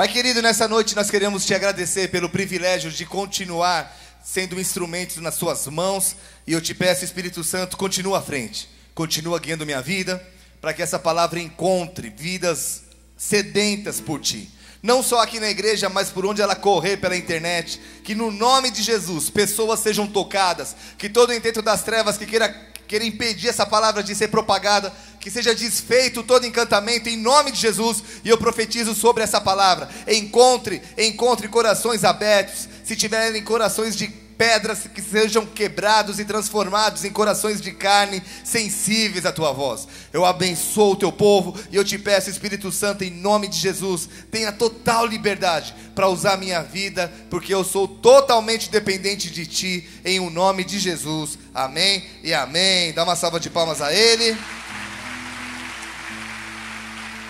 Pai querido, nessa noite nós queremos te agradecer pelo privilégio de continuar sendo instrumentos nas suas mãos. E eu te peço, Espírito Santo, continua à frente, continua guiando minha vida, para que essa palavra encontre vidas sedentas por ti. Não só aqui na igreja, mas por onde ela correr pela internet. Que no nome de Jesus, pessoas sejam tocadas. Que todo intento das trevas que queira impedir essa palavra de ser propagada, que seja desfeito todo encantamento em nome de Jesus. E eu profetizo sobre essa palavra. Encontre corações abertos. Se tiverem corações de pedras, que sejam quebrados e transformados em corações de carne, sensíveis à tua voz. Eu abençoo o teu povo e eu te peço, Espírito Santo, em nome de Jesus, tenha total liberdade para usar a minha vida, porque eu sou totalmente dependente de ti, em o nome de Jesus. Amém e amém. Dá uma salva de palmas a ele.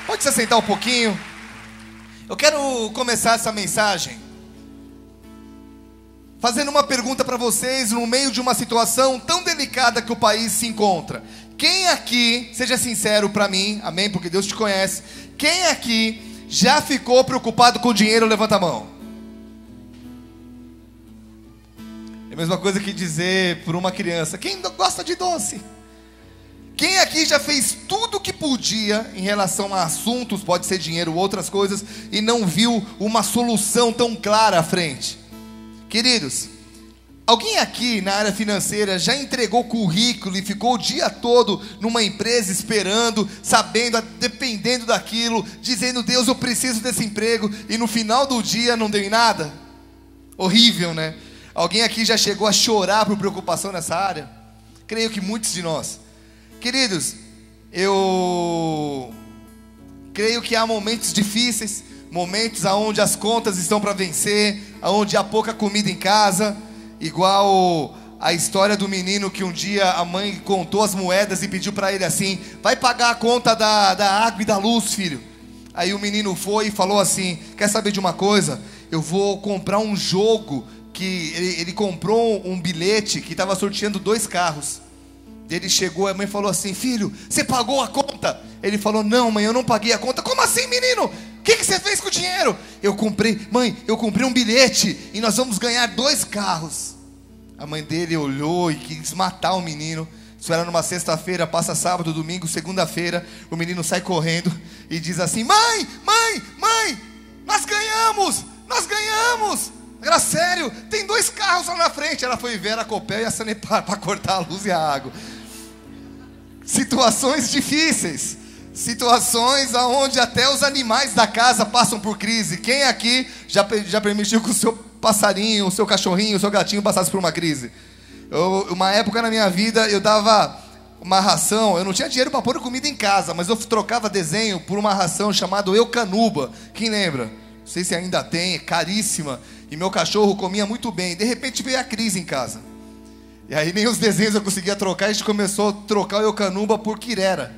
Pode se assentar um pouquinho. Eu quero começar essa mensagem fazendo uma pergunta para vocês, no meio de uma situação tão delicada que o país se encontra. Quem aqui, seja sincero para mim, amém, porque Deus te conhece, quem aqui já ficou preocupado com dinheiro? Levanta a mão. É a mesma coisa que dizer por uma criança: quem gosta de doce? Quem aqui já fez tudo o que podia em relação a assuntos, pode ser dinheiro ou outras coisas, e não viu uma solução tão clara à frente? Queridos, alguém aqui na área financeira já entregou currículo e ficou o dia todo numa empresa esperando, sabendo, dependendo daquilo, dizendo: Deus, eu preciso desse emprego, e no final do dia não deu em nada? Horrível, né? Alguém aqui já chegou a chorar por preocupação nessa área? Creio que muitos de nós. Queridos, eu creio que há momentos difíceis, momentos onde as contas estão para vencer, onde há pouca comida em casa, igual a história do menino que um dia a mãe contou as moedas e pediu para ele assim: vai pagar a conta da água e da luz, filho. Aí o menino foi e falou assim: quer saber de uma coisa? Eu vou comprar um jogo, que ele comprou um bilhete que estava sorteando 2 carros. Ele chegou, a mãe falou assim: filho, você pagou a conta? Ele falou: não, mãe, eu não paguei a conta. Como assim, menino? O que você fez com o dinheiro? Mãe, eu comprei um bilhete e nós vamos ganhar 2 carros. A mãe dele olhou e quis matar o menino. Isso era numa sexta-feira, passa sábado, domingo, segunda-feira. O menino sai correndo e diz assim: mãe, nós ganhamos. Era sério, tem 2 carros lá na frente. Ela foi ver a Copel e a Sanepar para cortar a luz e a água. Situações difíceis, situações onde até os animais da casa passam por crise. Quem aqui já permitiu que o seu passarinho, o seu cachorrinho, o seu gatinho passasse por uma crise? Uma época na minha vida eu dava uma ração, eu não tinha dinheiro para pôr comida em casa, mas eu trocava desenho por uma ração chamada Eucanuba. Quem lembra? Não sei se ainda tem, é caríssima. E meu cachorro comia muito bem. De repente veio a crise em casa. E aí nem os desenhos eu conseguia trocar. A gente começou a trocar o Eucanuba por Quirera.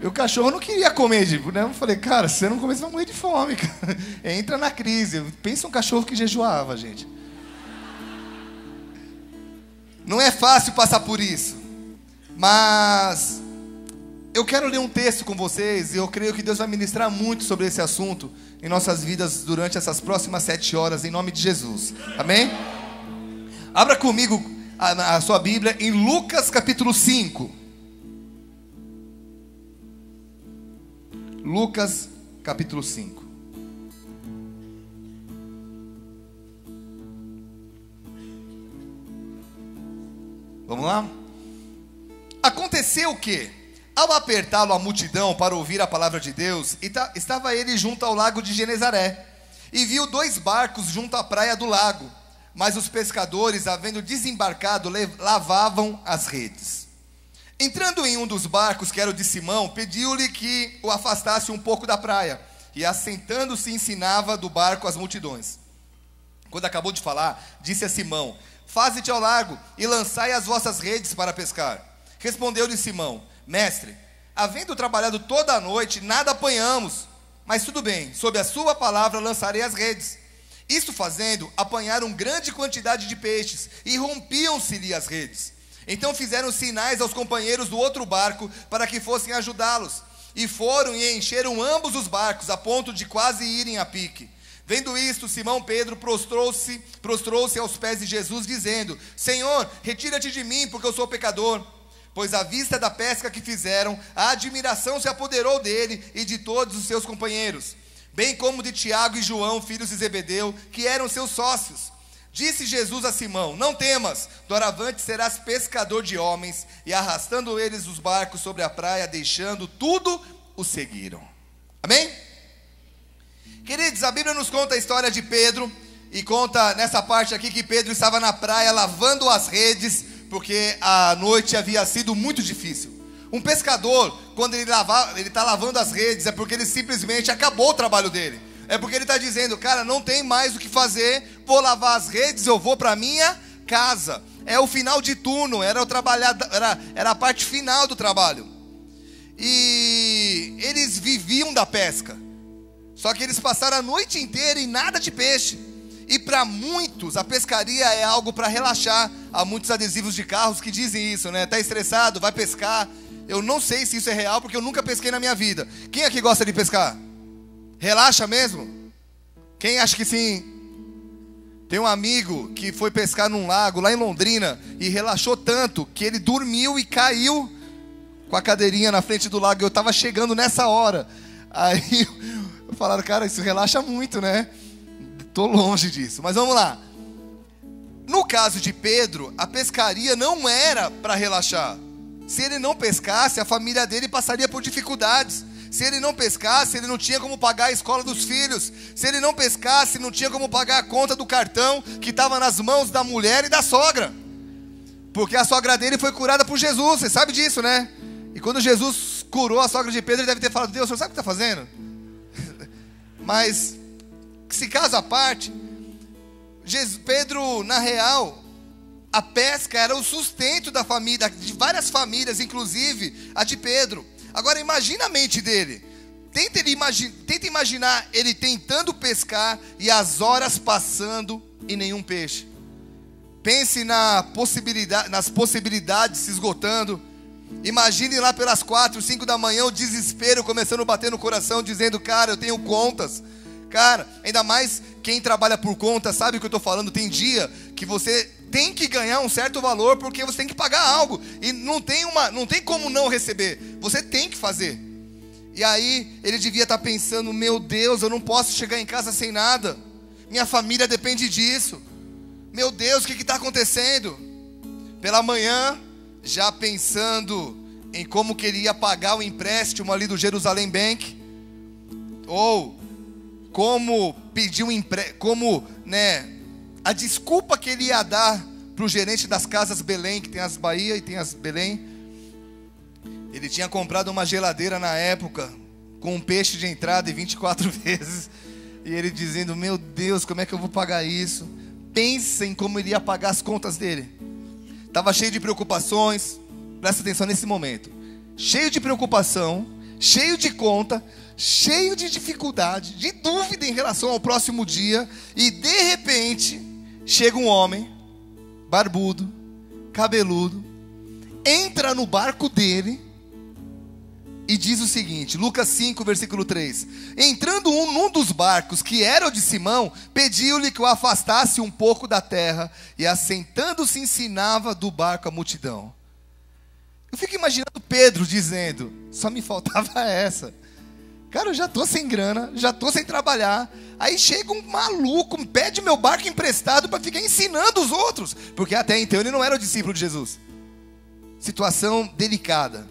E o cachorro não queria comer, né? Eu falei: cara, se você não comer, você vai morrer de fome, cara. Entra na crise. Pensa um cachorro que jejuava, gente. Não é fácil passar por isso. Mas eu quero ler um texto com vocês, e eu creio que Deus vai ministrar muito sobre esse assunto em nossas vidas durante essas próximas 7 horas, em nome de Jesus. Amém? Abra comigo a sua Bíblia em Lucas capítulo 5. Lucas capítulo 5. Vamos lá? Aconteceu o quê? Ao apertá-lo a multidão para ouvir a palavra de Deus, estava ele junto ao lago de Genezaré, e viu 2 barcos junto à praia do lago. Mas os pescadores, havendo desembarcado, lavavam as redes. Entrando em um dos barcos, que era o de Simão, pediu-lhe que o afastasse um pouco da praia, e assentando-se ensinava do barco as multidões. Quando acabou de falar, disse a Simão: faze-te ao largo e lançai as vossas redes para pescar. Respondeu-lhe Simão: mestre, havendo trabalhado toda a noite, nada apanhamos, mas tudo bem, sob a sua palavra lançarei as redes. Isto fazendo, apanharam grande quantidade de peixes, e rompiam-se-lhe as redes. Então fizeram sinais aos companheiros do outro barco, para que fossem ajudá-los. E foram e encheram ambos os barcos, a ponto de quase irem a pique. Vendo isto, Simão Pedro prostrou-se aos pés de Jesus, dizendo: Senhor, retira-te de mim, porque eu sou pecador. Pois à vista da pesca que fizeram, a admiração se apoderou dele e de todos os seus companheiros, bem como de Tiago e João, filhos de Zebedeu, que eram seus sócios. Disse Jesus a Simão: Não temas, doravante serás pescador de homens. E arrastando eles os barcos sobre a praia, deixando tudo, o seguiram. Amém? Queridos, a Bíblia nos conta a história de Pedro, e conta nessa parte aqui que Pedro estava na praia lavando as redes, porque a noite havia sido muito difícil. Um pescador, quando ele está lavando as redes, é porque ele simplesmente acabou o trabalho dele. É porque ele está dizendo: cara, não tem mais o que fazer, vou lavar as redes, eu vou para a minha casa. É o final de turno, era a parte final do trabalho. E eles viviam da pesca. Só que eles passaram a noite inteira e nada de peixe. E para muitos, a pescaria é algo para relaxar. Há muitos adesivos de carros que dizem isso, né? Tá estressado, vai pescar. Eu não sei se isso é real, porque eu nunca pesquei na minha vida. Quem aqui gosta de pescar? Relaxa mesmo? Quem acha que sim? Tem um amigo que foi pescar num lago lá em Londrina e relaxou tanto que ele dormiu e caiu com a cadeirinha na frente do lago. Eu estava chegando nessa hora. Aí falaram: cara, isso relaxa muito, né? Estou longe disso, mas vamos lá. No caso de Pedro, a pescaria não era para relaxar. Se ele não pescasse, a família dele passaria por dificuldades. Se ele não pescasse, ele não tinha como pagar a escola dos filhos. Se ele não pescasse, não tinha como pagar a conta do cartão que estava nas mãos da mulher e da sogra. Porque a sogra dele foi curada por Jesus, você sabe disso, né? E quando Jesus curou a sogra de Pedro, ele deve ter falado: Deus, o senhor sabe o que está fazendo? Mas, se caso à parte, Pedro, na real, a pesca era o sustento da família, de várias famílias, inclusive a de Pedro. Agora imagina a mente dele. Tenta imaginar ele tentando pescar e as horas passando e nenhum peixe. Pense nas possibilidades se esgotando. Imagine lá pelas 4, 5 da manhã o desespero começando a bater no coração, dizendo: cara, eu tenho contas. Cara, ainda mais quem trabalha por conta sabe o que eu estou falando. Tem dia que você tem que ganhar um certo valor porque você tem que pagar algo. E não tem como não receber. Você tem que fazer. E aí ele devia estar pensando: meu Deus, eu não posso chegar em casa sem nada. Minha família depende disso. Meu Deus, o que está acontecendo? Pela manhã, já pensando em como queria pagar o empréstimo ali do Jerusalém Bank. Ou como pedir um empréstimo, a desculpa que ele ia dar para o gerente das casas Belém, que tem as Bahia e tem as Belém. Ele tinha comprado uma geladeira na época, com um peixe de entrada e 24 vezes. E ele dizendo: meu Deus, como é que eu vou pagar isso? Pensa em como ele ia pagar as contas dele. Estava cheio de preocupações. Presta atenção nesse momento. Cheio de preocupação, cheio de conta, cheio de dificuldade, de dúvida em relação ao próximo dia. E de repente chega um homem barbudo, cabeludo, entra no barco dele e diz o seguinte, Lucas 5, versículo 3: entrando num dos barcos, que era o de Simão, pediu-lhe que o afastasse um pouco da terra, e assentando-se ensinava do barco a multidão. Eu fico imaginando Pedro dizendo: só me faltava essa. Cara, eu já estou sem grana, já estou sem trabalhar. Aí chega um maluco, pede meu barco emprestado para ficar ensinando os outros. Porque até então ele não era o discípulo de Jesus. Situação delicada.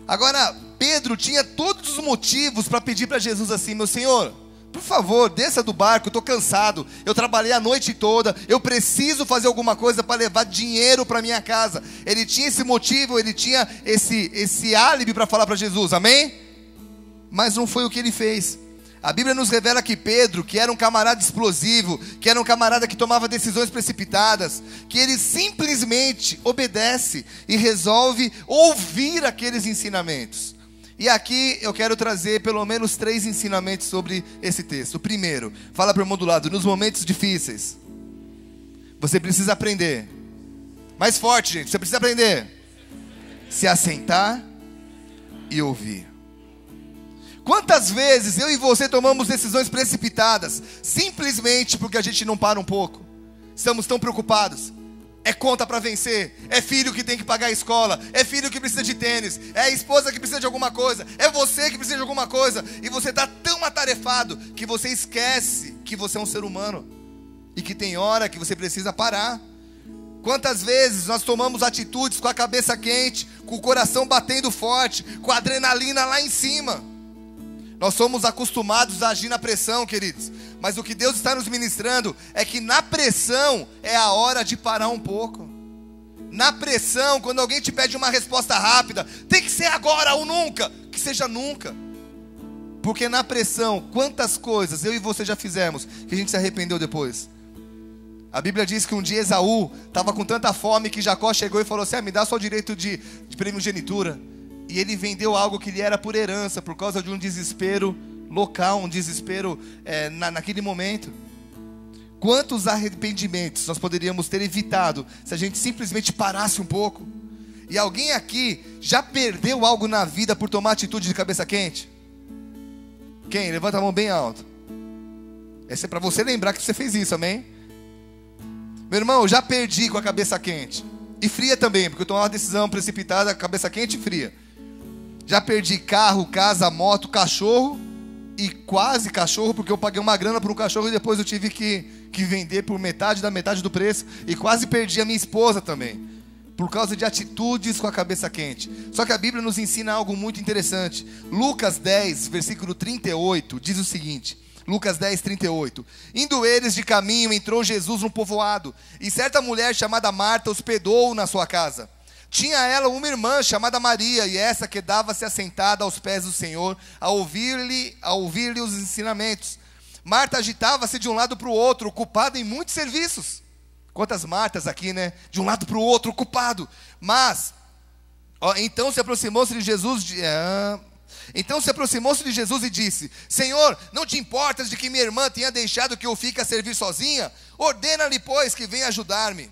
Agora, Pedro tinha todos os motivos para pedir para Jesus assim: meu Senhor, por favor, desça do barco, eu estou cansado, eu trabalhei a noite toda, eu preciso fazer alguma coisa para levar dinheiro para minha casa. Ele tinha esse motivo, ele tinha esse álibi para falar para Jesus, amém? Mas não foi o que ele fez. A Bíblia nos revela que Pedro, que era um camarada explosivo, que era um camarada que tomava decisões precipitadas, que ele simplesmente obedece e resolve ouvir aqueles ensinamentos. E aqui eu quero trazer pelo menos 3 ensinamentos sobre esse texto. O primeiro, fala para o irmão do lado: nos momentos difíceis, você precisa aprender. Mais forte, gente, você precisa aprender. Se assentar e ouvir. Quantas vezes eu e você tomamos decisões precipitadas, simplesmente porque a gente não para um pouco? Estamos tão preocupados. É conta para vencer, é filho que tem que pagar a escola, é filho que precisa de tênis, é a esposa que precisa de alguma coisa, é você que precisa de alguma coisa, e você está tão atarefado que você esquece que você é um ser humano e que tem hora que você precisa parar. Quantas vezes nós tomamos atitudes com a cabeça quente, com o coração batendo forte, com a adrenalina lá em cima? Nós somos acostumados a agir na pressão, queridos. Mas o que Deus está nos ministrando é que na pressão é a hora de parar um pouco. Na pressão, quando alguém te pede uma resposta rápida, tem que ser agora ou nunca. Que seja nunca. Porque na pressão, quantas coisas eu e você já fizemos que a gente se arrependeu depois. A Bíblia diz que um dia Esaú estava com tanta fome que Jacó chegou e falou assim: me dá só o direito de primogenitura. E ele vendeu algo que lhe era por herança, por causa de um desespero local, um desespero naquele momento. Quantos arrependimentos nós poderíamos ter evitado se a gente simplesmente parasse um pouco? E alguém aqui já perdeu algo na vida por tomar atitude de cabeça quente? Quem? Levanta a mão bem alto. Essa é para você lembrar que você fez isso, amém? Meu irmão, eu já perdi com a cabeça quente. E fria também, porque eu tomei uma decisão precipitada, cabeça quente e fria. Já perdi carro, casa, moto, cachorro. E quase cachorro, porque eu paguei uma grana por um cachorro e depois eu tive que vender por metade da metade do preço. E quase perdi a minha esposa também, por causa de atitudes com a cabeça quente. Só que a Bíblia nos ensina algo muito interessante. Lucas 10, versículo 38, diz o seguinte. Lucas 10, 38. Indo eles de caminho, entrou Jesus num povoado, e certa mulher chamada Marta hospedou-o na sua casa. Tinha ela uma irmã chamada Maria, e essa quedava-se assentada aos pés do Senhor, a ouvir-lhe os ensinamentos. Marta agitava-se de um lado para o outro, ocupada em muitos serviços. Quantas Martas aqui, né? De um lado para o outro, ocupado. Mas, então se aproximou-se de Jesus e disse: Senhor, não te importas de que minha irmã tenha deixado que eu fique a servir sozinha? Ordena-lhe, pois, que venha ajudar-me.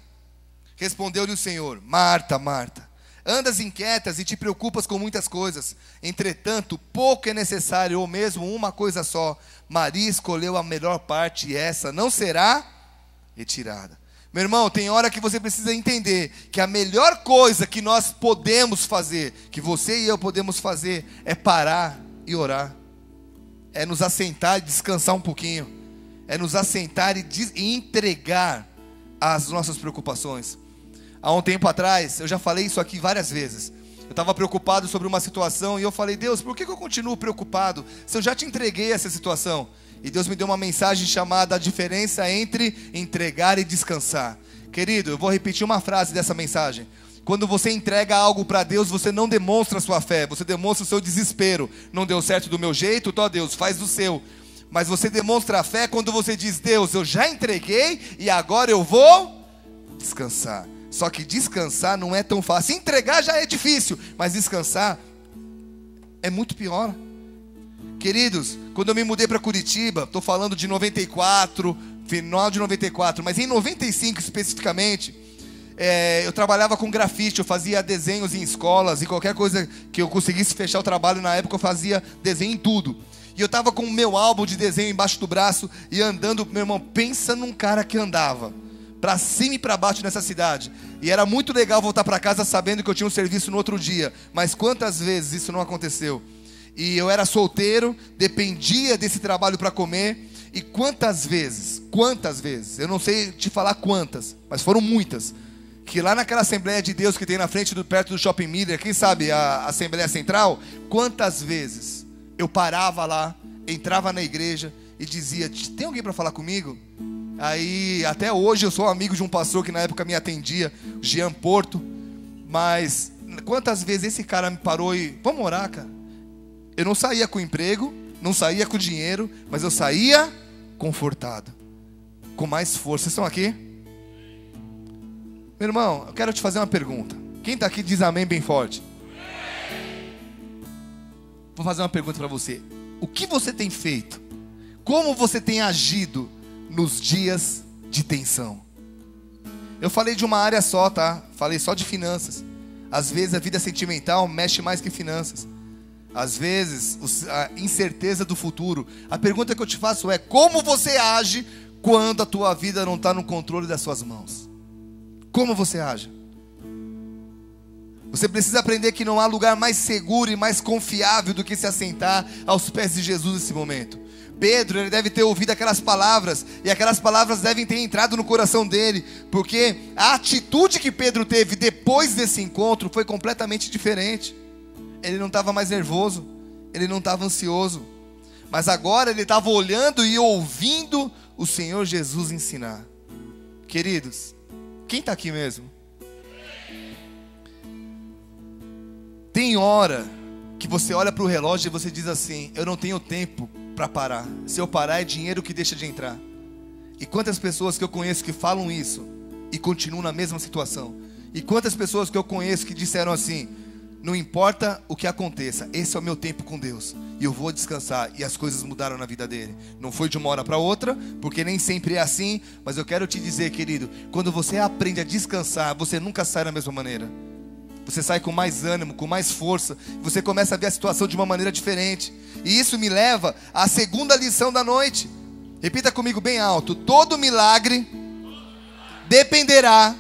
Respondeu-lhe o Senhor: Marta, Marta, andas inquietas e te preocupas com muitas coisas. Entretanto, pouco é necessário, ou mesmo uma coisa só. Maria escolheu a melhor parte, e essa não será retirada. Meu irmão, tem hora que você precisa entender que a melhor coisa que nós podemos fazer, que você e eu podemos fazer, é parar e orar. É nos assentar e descansar um pouquinho. É nos assentar e entregar as nossas preocupações. Há um tempo atrás, eu já falei isso aqui várias vezes. Eu estava preocupado sobre uma situação e eu falei: Deus, por que eu continuo preocupado se eu já te entreguei essa situação? E Deus me deu uma mensagem chamada: a diferença entre entregar e descansar. Querido, eu vou repetir uma frase dessa mensagem. Quando você entrega algo para Deus, você não demonstra a sua fé, você demonstra o seu desespero. Não deu certo do meu jeito, então Deus, faz do seu. Mas você demonstra a fé quando você diz: Deus, eu já entreguei e agora eu vou descansar. Só que descansar não é tão fácil. Entregar já é difícil, mas descansar é muito pior. Queridos, quando eu me mudei para Curitiba, estou falando de 94, final de 94, mas em 95 especificamente, eu trabalhava com grafite, eu fazia desenhos em escolas, e qualquer coisa que eu conseguisse fechar o trabalho na época, eu fazia desenho em tudo. E eu estava com o meu álbum de desenho embaixo do braço, e andando, meu irmão, pensa num cara que andava para cima e para baixo nessa cidade. E era muito legal voltar para casa sabendo que eu tinha um serviço no outro dia. Mas quantas vezes isso não aconteceu? E eu era solteiro, dependia desse trabalho para comer. E quantas vezes, eu não sei te falar quantas, mas foram muitas, que lá naquela Assembleia de Deus que tem na frente, perto do Shopping Miller, quem sabe a Assembleia Central, quantas vezes eu parava lá, entrava na igreja e dizia: tem alguém para falar comigo? Aí, até hoje eu sou amigo de um pastor que na época me atendia, Jean Porto. Mas quantas vezes esse cara me parou e: vamos orar, cara. Eu não saía com emprego, não saía com dinheiro, mas eu saía confortado, com mais força. Vocês estão aqui? Meu irmão, eu quero te fazer uma pergunta. Quem está aqui diz amém bem forte. Vou fazer uma pergunta para você. O que você tem feito? Como você tem agido nos dias de tensão? Eu falei de uma área só, tá? Falei só de finanças. Às vezes a vida sentimental mexe mais que finanças. às vezes, a incerteza do futuro. A pergunta que eu te faço é: como você age quando a tua vida não está no controle das suas mãos? Como você age? Você precisa aprender que não há lugar mais seguro e mais confiável do que se assentar aos pés de Jesus nesse momento. Pedro, ele deve ter ouvido aquelas palavras, e aquelas palavras devem ter entrado no coração dele, porque a atitude que Pedro teve depois desse encontro foi completamente diferente. Ele não estava mais nervoso, ele não estava ansioso, mas agora ele estava olhando e ouvindo o Senhor Jesus ensinar. Queridos, quem está aqui mesmo? Tem hora que você olha para o relógio e você diz assim: eu não tenho tempo para parar. Se eu parar é dinheiro que deixa de entrar. E quantas pessoas que eu conheço que falam isso e continuam na mesma situação? E quantas pessoas que eu conheço que disseram assim: não importa o que aconteça, esse é o meu tempo com Deus, e eu vou descansar. E as coisas mudaram na vida dele. Não foi de uma hora para outra, porque nem sempre é assim. Mas eu quero te dizer, querido, quando você aprende a descansar, você nunca sai da mesma maneira. Você sai com mais ânimo, com mais força. Você começa a ver a situação de uma maneira diferente. E isso me leva à segunda lição da noite. Repita comigo bem alto: todo milagre dependerá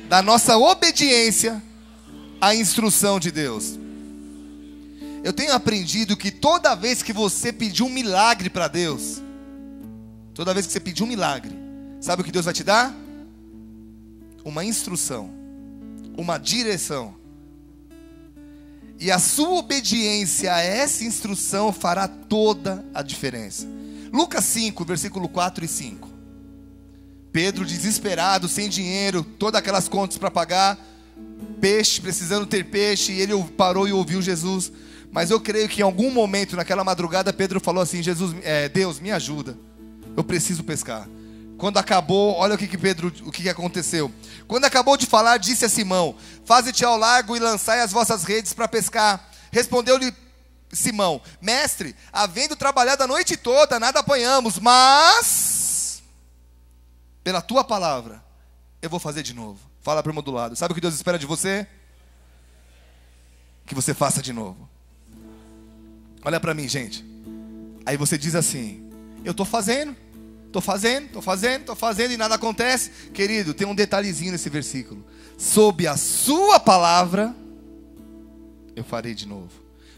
da nossa obediência à instrução de Deus. Eu tenho aprendido que toda vez que você pedir um milagre para Deus, toda vez que você pedir um milagre, sabe o que Deus vai te dar? Uma instrução, uma direção. E a sua obediência a essa instrução fará toda a diferença. Lucas 5, versículo 4 e 5. Pedro desesperado, sem dinheiro, todas aquelas contas para pagar, peixe, precisando ter peixe, e ele parou e ouviu Jesus. Mas eu creio que em algum momento naquela madrugada Pedro falou assim: Deus, me ajuda, eu preciso pescar. Quando acabou, olha o que aconteceu. Quando acabou de falar, disse a Simão: faze-te ao largo e lançai as vossas redes para pescar. Respondeu-lhe Simão: mestre, havendo trabalhado a noite toda, nada apanhamos, mas pela tua palavra eu vou fazer de novo. Fala para o irmão do lado: sabe o que Deus espera de você? Que você faça de novo. Olha para mim, gente. Aí você diz assim: eu estou fazendo e nada acontece. Querido, tem um detalhezinho nesse versículo: sob a sua palavra eu farei de novo.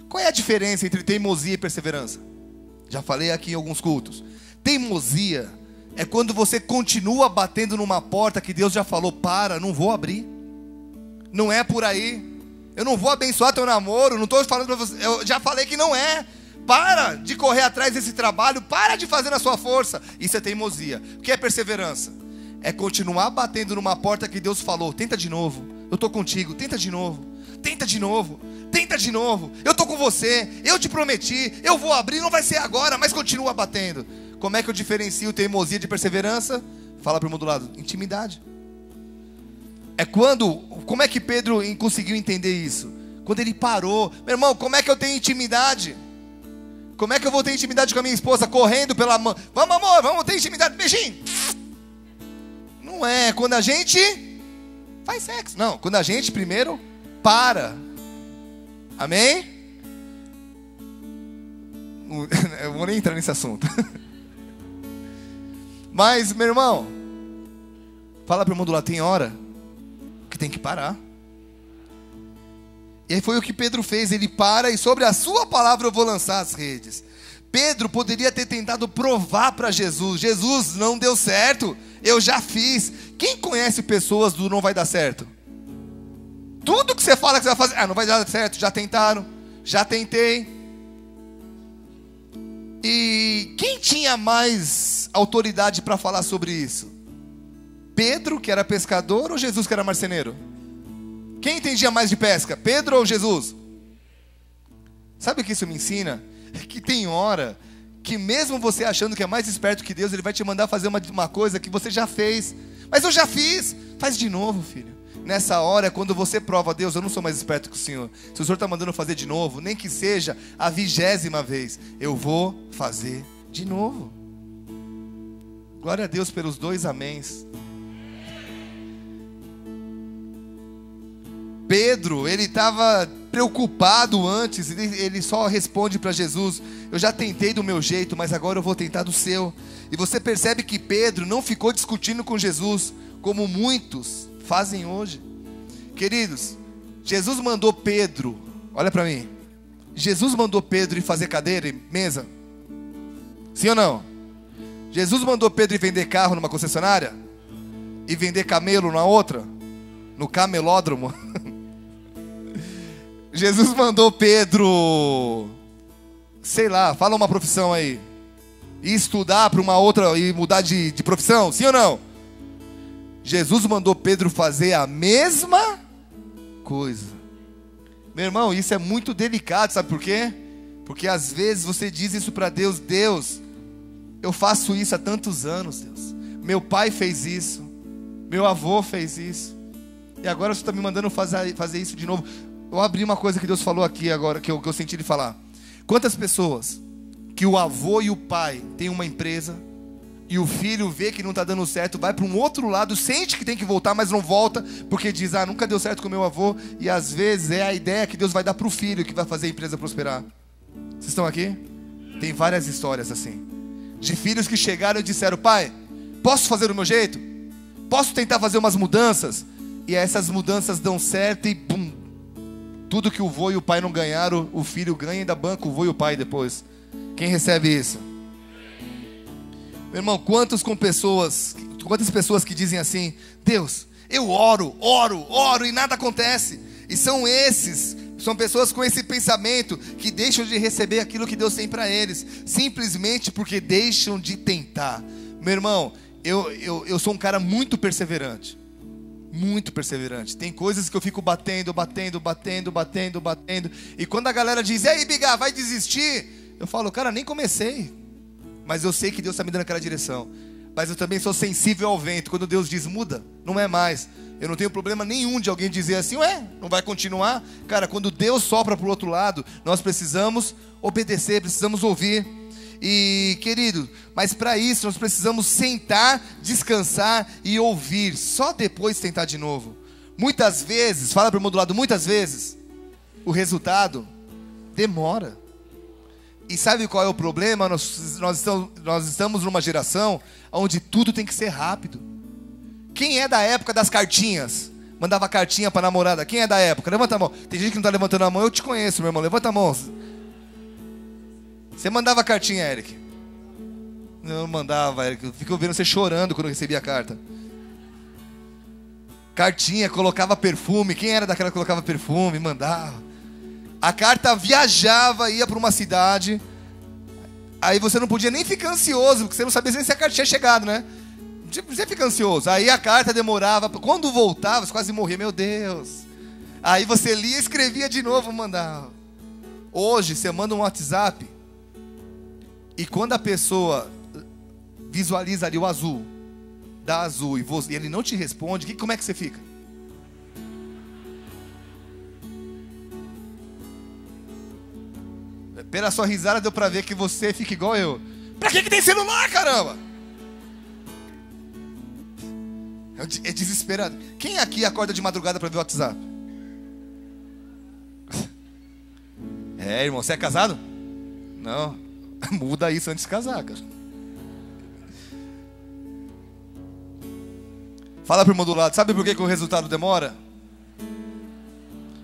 Qual é a diferença entre teimosia e perseverança? Já falei aqui em alguns cultos. Teimosia é quando você continua batendo numa porta que Deus já falou: para, não vou abrir, não é por aí, eu não vou abençoar teu namoro, não estou falando para você, eu já falei que não é. Para de correr atrás desse trabalho, para de fazer na sua força. Isso é teimosia. O que é perseverança? É continuar batendo numa porta que Deus falou: tenta de novo, eu estou contigo, tenta de novo, tenta de novo, tenta de novo, eu estou com você, eu te prometi, eu vou abrir, não vai ser agora, mas continua batendo. Como é que eu diferencio teimosia de perseverança? Fala para o irmão do lado: intimidade. Como é que Pedro conseguiu entender isso? Quando ele parou. Meu irmão, como é que eu tenho intimidade? Como é que eu vou ter intimidade com a minha esposa correndo pela mão? Vamos, amor, vamos ter intimidade, beijinho. Não é quando a gente faz sexo. Não, quando a gente primeiro para. Amém? Eu vou nem entrar nesse assunto. Mas, meu irmão, fala para o irmão do lado: tem hora que tem que parar. E aí foi o que Pedro fez. Ele para e sobre a sua palavra eu vou lançar as redes. Pedro poderia ter tentado provar para Jesus: Jesus, não deu certo, eu já fiz. Quem conhece pessoas do não vai dar certo? Tudo que você fala que você vai fazer: não vai dar certo, já tentaram, já tentei. E quem tinha mais autoridade para falar sobre isso? Pedro, que era pescador, ou Jesus, que era marceneiro? Quem entendia mais de pesca? Pedro ou Jesus? Sabe o que isso me ensina? Que tem hora que mesmo você achando que é mais esperto que Deus, Ele vai te mandar fazer uma coisa que você já fez. Mas eu já fiz. Faz de novo, filho. Nessa hora, quando você prova: Deus, eu não sou mais esperto que o Senhor. Se o Senhor está mandando fazer de novo, nem que seja a 20ª vez, eu vou fazer de novo. Glória a Deus pelos 2 améns. Pedro, ele estava preocupado antes, ele só responde para Jesus: eu já tentei do meu jeito, mas agora eu vou tentar do seu. E você percebe que Pedro não ficou discutindo com Jesus, como muitos fazem hoje. Queridos, Jesus mandou Pedro, olha para mim, Jesus mandou Pedro ir fazer cadeira e mesa? Sim ou não? Jesus mandou Pedro ir vender carro numa concessionária? E vender camelo na outra? No camelódromo? Jesus mandou Pedro, sei lá, fala uma profissão aí, e estudar para uma outra e mudar de profissão? Sim ou não? Jesus mandou Pedro fazer a mesma coisa. Meu irmão, isso é muito delicado, sabe por quê? Porque às vezes você diz isso para Deus: Deus, eu faço isso há tantos anos, Deus. Meu pai fez isso, meu avô fez isso, e agora você está me mandando fazer isso de novo. Eu abri uma coisa que Deus falou aqui agora, que eu senti Ele falar. Quantas pessoas que o avô e o pai têm uma empresa, e o filho vê que não está dando certo, vai para um outro lado, sente que tem que voltar, mas não volta, porque diz: nunca deu certo com o meu avô. E às vezes é a ideia que Deus vai dar para o filho, que vai fazer a empresa prosperar. Vocês estão aqui? Tem várias histórias assim, de filhos que chegaram e disseram: pai, posso fazer do meu jeito? Posso tentar fazer umas mudanças? E essas mudanças dão certo e bum, tudo que o vô e o pai não ganharam, o filho ganha e ainda banca o vô e o pai depois. Quem recebe isso? Meu irmão, quantas pessoas que dizem assim: Deus, eu oro e nada acontece. E são pessoas com esse pensamento, que deixam de receber aquilo que Deus tem para eles, simplesmente porque deixam de tentar. Meu irmão, eu sou um cara muito perseverante. Muito perseverante. Tem coisas que eu fico batendo. E quando a galera diz: e aí, Biga, vai desistir? Eu falo: cara, nem comecei. Mas eu sei que Deus está me dando aquela direção. Mas eu também sou sensível ao vento. Quando Deus diz muda, não é mais. Eu não tenho problema nenhum de alguém dizer assim: ué, não vai continuar? Cara, quando Deus sopra para o outro lado, nós precisamos obedecer, precisamos ouvir. E querido, mas para isso nós precisamos sentar, descansar e ouvir. Só depois tentar de novo. Muitas vezes, fala para o irmão do lado, muitas vezes o resultado demora. E sabe qual é o problema? Nós estamos numa geração onde tudo tem que ser rápido. Quem é da época das cartinhas? Mandava cartinha para namorada. Quem é da época? Levanta a mão. Tem gente que não está levantando a mão. Eu te conheço, meu irmão. Levanta a mão. Você mandava cartinha, Eric? Não mandava, Eric. Eu fico vendo você chorando quando eu recebia a carta. Cartinha, colocava perfume. Quem era daquela que colocava perfume? Mandava. A carta viajava, ia para uma cidade. Aí você não podia nem ficar ansioso, porque você não sabia se a carta tinha chegado, né? Você fica ansioso. Aí a carta demorava. Quando voltava, você quase morria. Meu Deus. Aí você lia e escrevia de novo, mandava. Hoje você manda um WhatsApp, e quando a pessoa visualiza ali o azul, dá azul, e ele não te responde, como é que você fica? Pela sua risada deu pra ver que você fica igual eu. Pra que tem celular, caramba? É desesperado. Quem aqui acorda de madrugada pra ver o WhatsApp? É, irmão, você é casado? Não. Muda isso antes de casar, cara. Fala pro irmão do lado: sabe por que o resultado demora?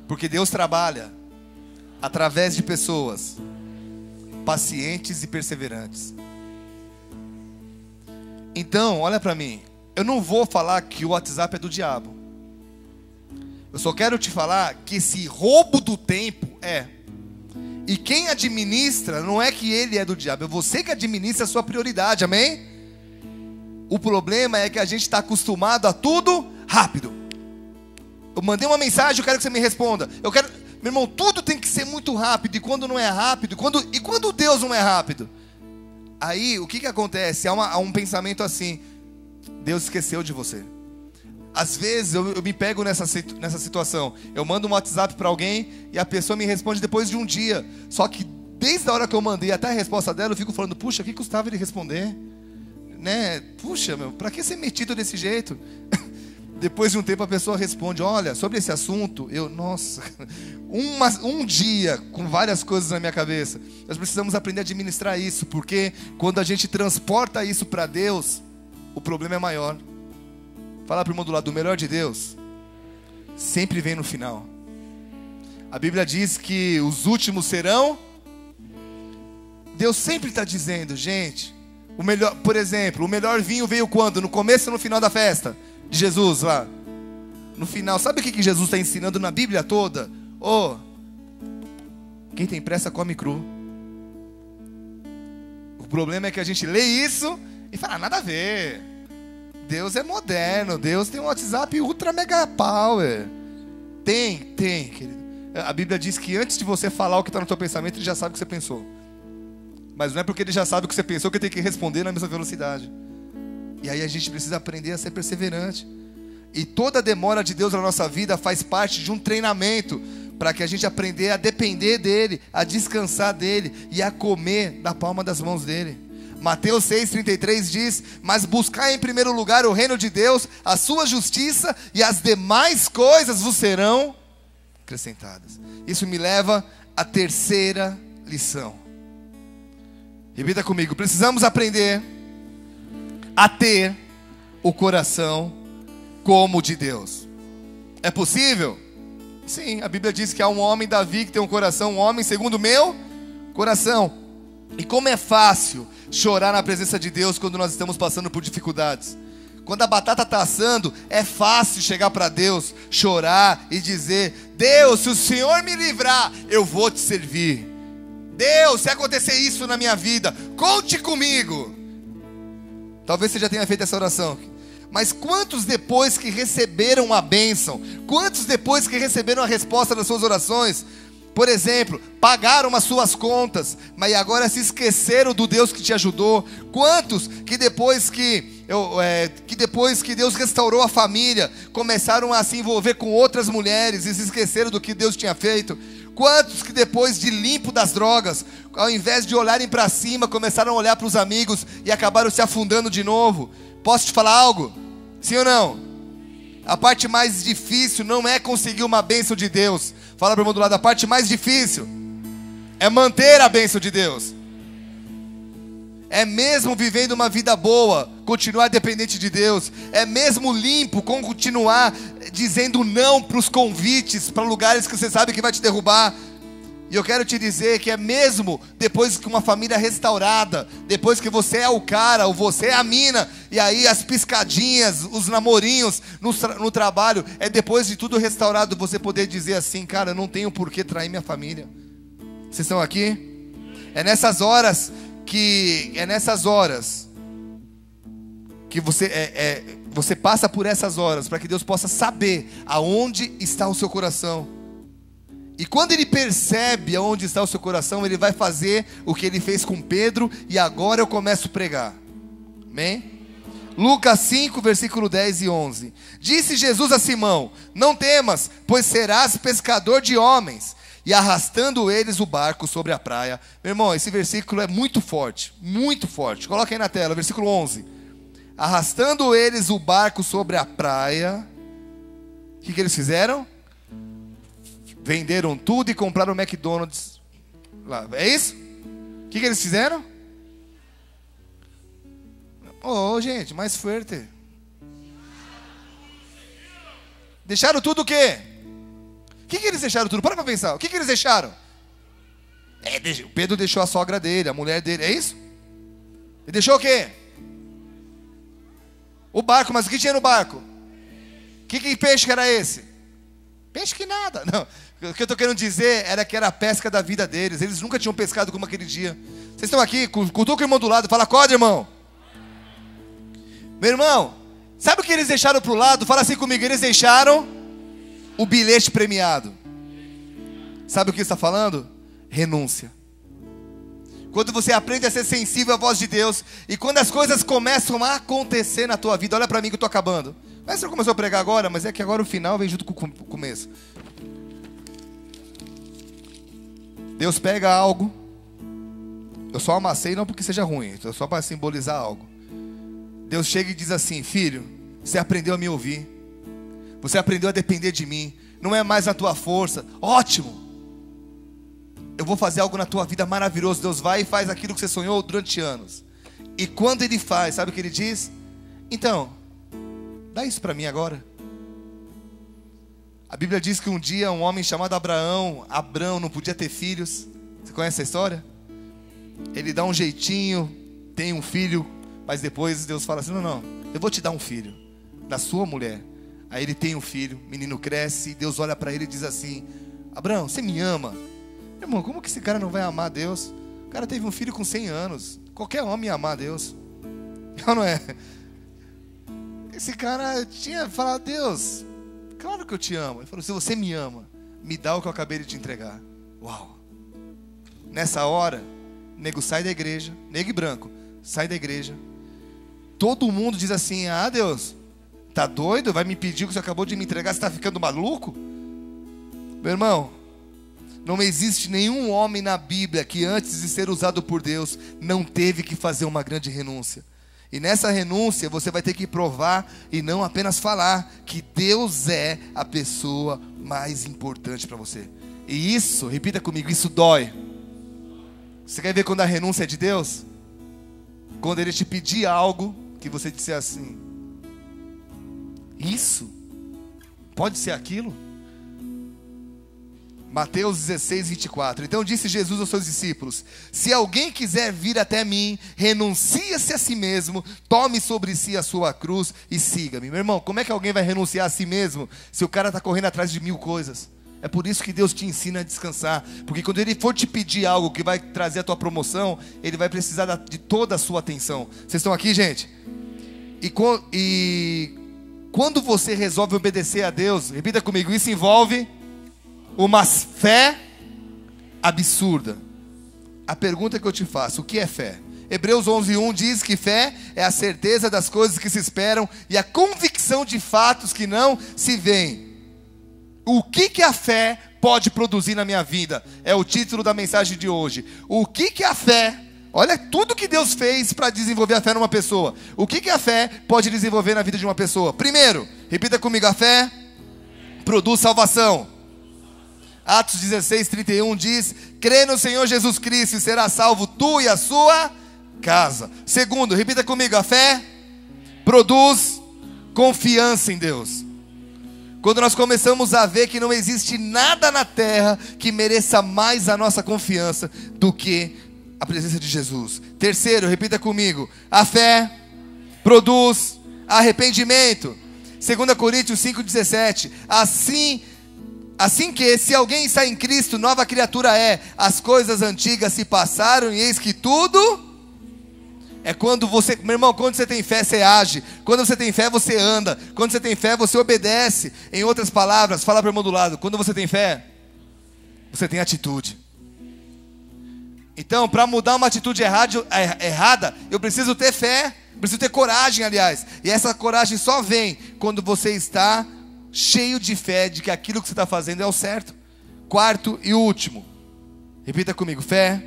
Porque Deus trabalha através de pessoas pacientes e perseverantes. Então, olha para mim. Eu não vou falar que o WhatsApp é do diabo. Eu só quero te falar que esse roubo do tempo é. E quem administra não é que ele é do diabo, é você que administra a sua prioridade, amém? O problema é que a gente está acostumado a tudo rápido. Eu mandei uma mensagem, eu quero que você me responda. Meu irmão, tudo tem que ser muito rápido. E quando não é rápido, quando Deus não é rápido, aí o que acontece? Há um pensamento assim: Deus esqueceu de você. Às vezes eu me pego nessa situação. Eu mando um WhatsApp para alguém e a pessoa me responde depois de um dia. Só que desde a hora que eu mandei até a resposta dela, eu fico falando: puxa, o que custava ele responder? Né? Puxa, meu, para que ser metido desse jeito? Depois de um tempo a pessoa responde: olha, sobre esse assunto, nossa, um dia com várias coisas na minha cabeça. Nós precisamos aprender a administrar isso, porque quando a gente transporta isso para Deus, o problema é maior. Fala para o irmão do lado: o melhor de Deus sempre vem no final. A Bíblia diz que os últimos serão. Deus sempre está dizendo, gente, o melhor, por exemplo, o melhor vinho veio quando? No começo ou no final da festa de Jesus lá? No final. Sabe o que Jesus está ensinando na Bíblia toda? Quem tem pressa come cru. O problema é que a gente lê isso e fala: nada a ver. Deus é moderno, Deus tem um WhatsApp ultra mega power. Tem, querido. A Bíblia diz que antes de você falar o que está no teu pensamento, Ele já sabe o que você pensou. Mas não é porque Ele já sabe o que você pensou que Ele tem que responder na mesma velocidade. E aí a gente precisa aprender a ser perseverante. E toda demora de Deus na nossa vida faz parte de um treinamento para que a gente aprender a depender dEle, a descansar dEle e a comer da palma das mãos dEle. Mateus 6,33 diz: mas buscai em primeiro lugar o reino de Deus, a sua justiça, e as demais coisas vos serão acrescentadas. Isso me leva à terceira lição. Repita comigo: precisamos aprender a ter o coração como o de Deus. É possível? Sim, a Bíblia diz que há um homem, Davi, que tem um coração, um homem segundo o meu coração. E como é fácil chorar na presença de Deus quando nós estamos passando por dificuldades. Quando a batata está assando, é fácil chegar para Deus, chorar e dizer: Deus, se o Senhor me livrar, eu vou te servir. Deus, se acontecer isso na minha vida, conte comigo. Talvez você já tenha feito essa oração. Mas quantos depois que receberam a bênção, quantos depois que receberam a resposta das suas orações, por exemplo, pagaram as suas contas, mas agora se esqueceram do Deus que te ajudou? Quantos que depois que Deus restaurou a família, começaram a se envolver com outras mulheres e se esqueceram do que Deus tinha feito? Quantos que depois de limpo das drogas, ao invés de olharem para cima, começaram a olhar para os amigos e acabaram se afundando de novo? Posso te falar algo? Sim ou não? A parte mais difícil não é conseguir uma bênção de Deus. Fala para o irmão do lado: a parte mais difícil é manter a bênção de Deus. É mesmo vivendo uma vida boa, continuar dependente de Deus. É mesmo limpo, continuar dizendo não para os convites, para lugares que você sabe que vai te derrubar. E eu quero te dizer que é mesmo depois que uma família restaurada, depois que você é o cara, ou você é a mina, e aí as piscadinhas, os namorinhos no trabalho, é depois de tudo restaurado você poder dizer assim: cara, eu não tenho por que trair minha família. Vocês estão aqui? É nessas horas que você passa por essas horas, para que Deus possa saber aonde está o seu coração. E quando Ele percebe aonde está o seu coração, Ele vai fazer o que Ele fez com Pedro. E agora eu começo a pregar. Amém? Lucas 5, versículo 10 e 11. Disse Jesus a Simão: não temas, pois serás pescador de homens. E arrastando eles o barco sobre a praia. Meu irmão, esse versículo é muito forte. Muito forte. Coloca aí na tela, versículo 11. Arrastando eles o barco sobre a praia. O que eles fizeram? Venderam tudo e compraram o McDonald's lá. É isso? O que eles fizeram? Gente, mais forte. Deixaram tudo o quê? O que eles deixaram tudo? Para pensar. O que eles deixaram? O Pedro deixou a sogra dele, a mulher dele. É isso? Ele deixou o quê? O barco. Mas o que tinha no barco? Que peixe que era esse? Peixe que nada. Não. O que eu estou querendo dizer era que era a pesca da vida deles. Eles nunca tinham pescado como aquele dia. Vocês estão aqui, cutuca o irmão do lado, fala: acorda, irmão. Meu irmão, sabe o que eles deixaram para o lado? Fala assim comigo: eles deixaram o bilhete premiado. Sabe o que está falando? Renúncia. Quando você aprende a ser sensível à voz de Deus, e quando as coisas começam a acontecer na tua vida, olha para mim que eu estou acabando. Mas você começou a pregar agora, mas é que agora o final vem junto com o começo. Deus pega algo. Eu só amassei não porque seja ruim, então só para simbolizar algo. Deus chega e diz assim: filho, você aprendeu a me ouvir. Você aprendeu a depender de mim. Não é mais na tua força. Ótimo. Eu vou fazer algo na tua vida maravilhoso. Deus vai e faz aquilo que você sonhou durante anos. E quando Ele faz, sabe o que Ele diz? Então, dá isso para mim agora. A Bíblia diz que um dia um homem chamado Abraão não podia ter filhos. Você conhece essa história? Ele dá um jeitinho, tem um filho, mas depois Deus fala assim, não, eu vou te dar um filho, da sua mulher. Aí ele tem um filho, o menino cresce, Deus olha para ele e diz assim, Abraão, você me ama? Irmão, como que esse cara não vai amar Deus? O cara teve um filho com 100 anos, qualquer homem ia amar Deus. Não é? Esse cara tinha falado, Deus, claro que eu te amo. Ele falou, se você me ama, me dá o que eu acabei de te entregar. Uau! Nessa hora, nego sai da igreja, nego e branco, sai da igreja. Todo mundo diz assim, Deus, tá doido? Vai me pedir o que você acabou de me entregar? Você está ficando maluco? Meu irmão, não existe nenhum homem na Bíblia que antes de ser usado por Deus não teve que fazer uma grande renúncia. E nessa renúncia você vai ter que provar e não apenas falar que Deus é a pessoa mais importante para você. E isso, repita comigo, isso dói. Você quer ver quando a renúncia é de Deus? Quando Ele te pedir algo que você disser assim, isso? Pode ser aquilo? Mateus 16, 24. Então disse Jesus aos seus discípulos, se alguém quiser vir até mim, renuncie-se a si mesmo, tome sobre si a sua cruz e siga-me. Meu irmão, como é que alguém vai renunciar a si mesmo se o cara está correndo atrás de 1000 coisas? É por isso que Deus te ensina a descansar. Porque quando Ele for te pedir algo que vai trazer a tua promoção, Ele vai precisar de toda a sua atenção. Vocês estão aqui, gente? E quando você resolve obedecer a Deus, repita comigo, isso envolve uma fé absurda. A pergunta que eu te faço, o que é fé? Hebreus 11:1 diz que fé é a certeza das coisas que se esperam e a convicção de fatos que não se veem. O que a fé pode produzir na minha vida? É o título da mensagem de hoje. O que a fé, olha tudo que Deus fez para desenvolver a fé numa pessoa. O que a fé pode desenvolver na vida de uma pessoa? Primeiro, repita comigo, a fé produz salvação. Atos 16:31 diz, crê no Senhor Jesus Cristo e será salvo tu e a sua casa. Segundo, repita comigo, a fé produz confiança em Deus. Quando nós começamos a ver que não existe nada na terra que mereça mais a nossa confiança do que a presença de Jesus. Terceiro, repita comigo, a fé produz arrependimento. 2 Coríntios 5:17, assim que se alguém está em Cristo, nova criatura é, as coisas antigas se passaram e eis que tudo... É quando você, meu irmão, quando você tem fé, você age. Quando você tem fé, você anda. Quando você tem fé, você obedece. Em outras palavras, fala para o irmão do lado, quando você tem fé, você tem atitude. Então, para mudar uma atitude errada, eu preciso ter fé, preciso ter coragem, aliás. E essa coragem só vem quando você está cheio de fé de que aquilo que você está fazendo é o certo. Quarto e último, repita comigo, fé.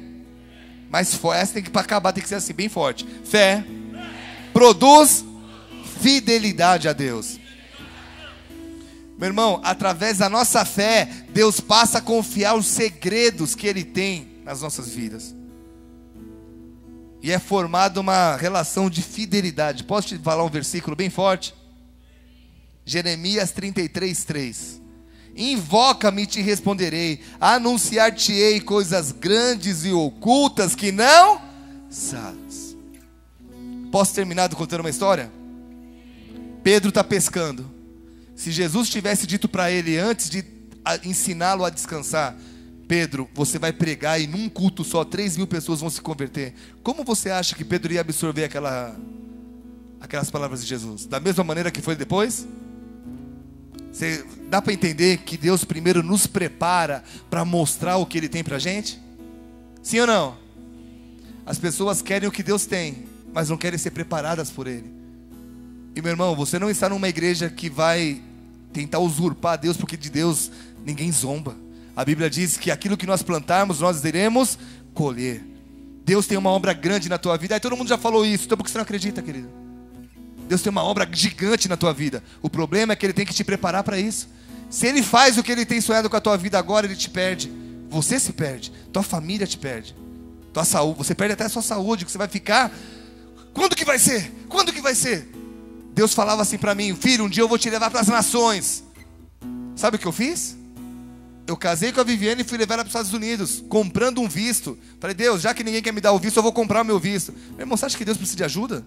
Mas essa tem que, para acabar, tem que ser assim, bem forte. Fé produz fidelidade a Deus. Meu irmão, através da nossa fé, Deus passa a confiar os segredos que Ele tem nas nossas vidas. E é formada uma relação de fidelidade. Posso te falar um versículo bem forte? Jeremias 33:3. Invoca-me e te responderei, anunciar-te-ei coisas grandes e ocultas que não sabes. Posso terminar contando uma história? Pedro está pescando. Se Jesus tivesse dito para ele, antes de ensiná-lo a descansar, Pedro, você vai pregar e num culto só 3.000 pessoas vão se converter, como você acha que Pedro ia absorver aquelas palavras de Jesus? Da mesma maneira que foi depois? Dá para entender que Deus primeiro nos prepara para mostrar o que Ele tem para a gente? Sim ou não? As pessoas querem o que Deus tem, mas não querem ser preparadas por Ele. E meu irmão, você não está numa igreja que vai tentar usurpar Deus, porque de Deus ninguém zomba. A Bíblia diz que aquilo que nós plantarmos, nós iremos colher. Deus tem uma obra grande na tua vida. Aí todo mundo já falou isso, então por que você não acredita, querido? Deus tem uma obra gigante na tua vida. O problema é que Ele tem que te preparar para isso. Se Ele faz o que Ele tem sonhado com a tua vida agora, Ele te perde. Você se perde, tua família te perde, tua saúde, você perde até a sua saúde, que você vai ficar, quando que vai ser? Quando que vai ser? Deus falava assim para mim: filho, um dia eu vou te levar para as nações. Sabe o que eu fiz? Eu casei com a Viviane e fui levar ela para os Estados Unidos, comprando um visto. Falei: Deus, já que ninguém quer me dar o visto, eu vou comprar o meu visto. Meu irmão, você acha que Deus precisa de ajuda?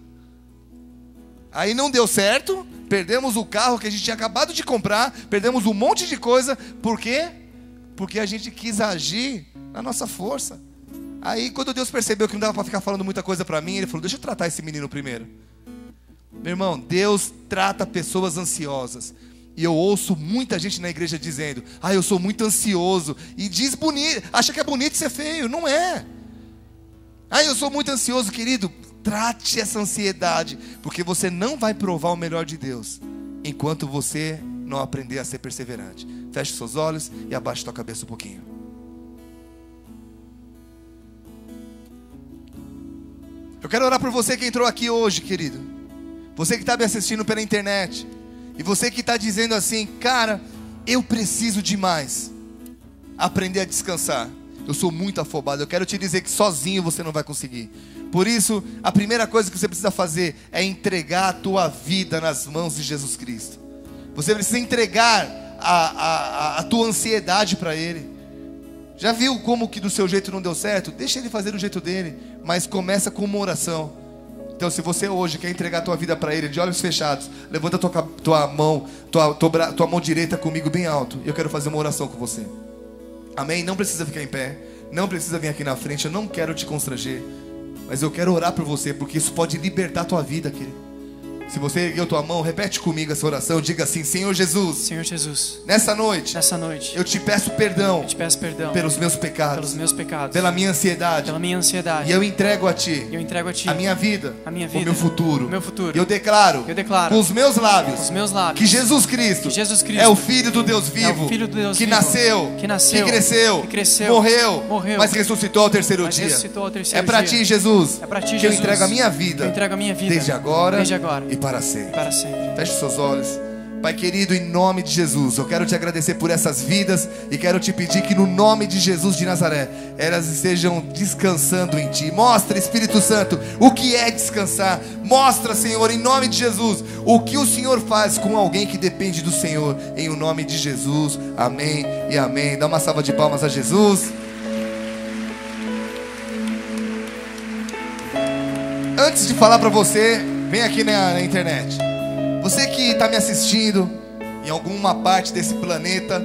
Aí não deu certo, perdemos o carro que a gente tinha acabado de comprar, perdemos um monte de coisa. Por quê? Porque a gente quis agir na nossa força. Aí quando Deus percebeu que não dava para ficar falando muita coisa para mim, Ele falou: deixa eu tratar esse menino primeiro. Meu irmão, Deus trata pessoas ansiosas. E eu ouço muita gente na igreja dizendo: ah, eu sou muito ansioso. E diz bonito, acha que é bonito ser feio. Não é. Ah, eu sou muito ansioso. Querido, trate essa ansiedade, porque você não vai provar o melhor de Deus enquanto você não aprender a ser perseverante. Feche seus olhos e abaixe tua cabeça um pouquinho. Eu quero orar por você que entrou aqui hoje, querido. Você que está me assistindo pela internet. E você que está dizendo assim: cara, eu preciso demais aprender a descansar. Eu sou muito afobado. Eu quero te dizer que sozinho você não vai conseguir. Por isso, a primeira coisa que você precisa fazer é entregar a tua vida nas mãos de Jesus Cristo. Você precisa entregar a tua ansiedade para Ele. Já viu como que do seu jeito não deu certo? Deixa Ele fazer do jeito dele, mas começa com uma oração. Então, se você hoje quer entregar a tua vida para Ele, de olhos fechados, levanta tua mão direita comigo bem alto. Eu quero fazer uma oração com você. Amém? Não precisa ficar em pé, não precisa vir aqui na frente. Eu não quero te constranger, mas eu quero orar por você, porque isso pode libertar a tua vida, querido. Se você ergueu tua mão, repete comigo essa oração. Diga assim: Senhor Jesus, Senhor Jesus, nessa noite eu te peço perdão pelos meus pecados, pela minha ansiedade, e eu entrego a Ti a minha vida, o meu futuro. E eu declaro com os meus lábios que Jesus Cristo é o Filho do Deus vivo, que nasceu, que cresceu, morreu, mas ressuscitou ao terceiro dia. É para Ti, Jesus, que eu entrego a minha vida, desde agora e para sempre. Feche seus olhos. Pai querido, em nome de Jesus, eu quero te agradecer por essas vidas e quero te pedir que no nome de Jesus de Nazaré, elas estejam descansando em Ti. Mostra, Espírito Santo, o que é descansar. Mostra, Senhor, em nome de Jesus, o que o Senhor faz com alguém que depende do Senhor. Em o nome de Jesus, amém e amém. Dá uma salva de palmas a Jesus. Antes de falar para você, vem aqui na internet. Você que está me assistindo em alguma parte desse planeta,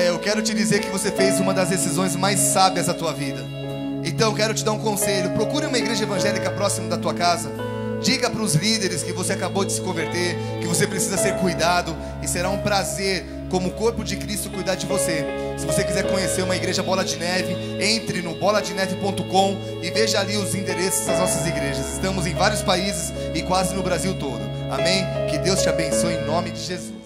eu quero te dizer que você fez uma das decisões mais sábias da tua vida. Então eu quero te dar um conselho: procure uma igreja evangélica próximo da tua casa. Diga para os líderes que você acabou de se converter, que você precisa ser cuidado, e será um prazer, como corpo de Cristo, cuidar de você. Se você quiser conhecer uma igreja Bola de Neve, entre no boladeneve.com e veja ali os endereços das nossas igrejas. Estamos em vários países e quase no Brasil todo. Amém? Que Deus te abençoe em nome de Jesus.